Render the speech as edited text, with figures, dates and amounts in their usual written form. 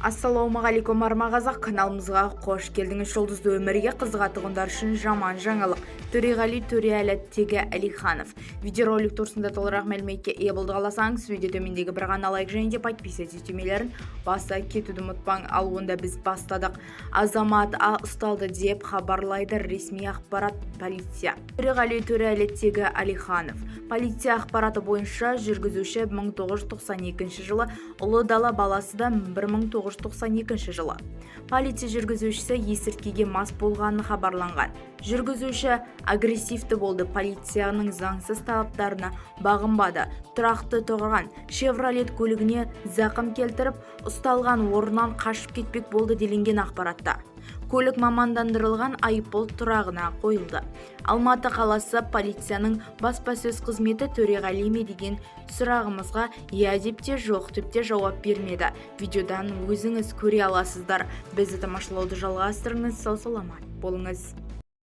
Ассалаумағалейкум армағазақ, каналымызға қош келдіңіз. Жұлдызды өмірге қызыға тұрғындар үшін жаман жаңалық. Төреғали Төреәлі Әлиханов. Видеоролик турсында толығырақ мәліметке ие болды қаласаңыз, видео төмендегі бір ғана лайк және де подписывайтесь түймелерін баса кетуді ұмытпаң. Ал онда біз бастадық. Азамат А ұсталды деп хабарлайды ресми ақпарат полиция. Төреғали Төреәлі Әлиханов. Полиция ақпараты бойынша жүргізуші 1992 жылы, ұлы дала баласы да 1992 жылы. Полиция жүргізушісі есірткіге мас болғаны хабарланған. Жүргізуші агрессивті болды, полицияның заңсыз талаптарына бағынбады. Тұрақты тұрған Chevrolet көлігіне зақым келтіріп, ұсталған орнынан қашып кетпек болды делінген ақпаратта. Көлік мамандандырылған айыппұл тұрағына қойылды. Алматы қаласы полицияның баспасөз қызметі Төреғали ме деген сұрағымызға иә деп те жоқ деп те жауап бермеді. Видеодан өзіңіз көре аласыздар. Бізді тамашалауды жалғастырыңыз, сау саламат болыңыз.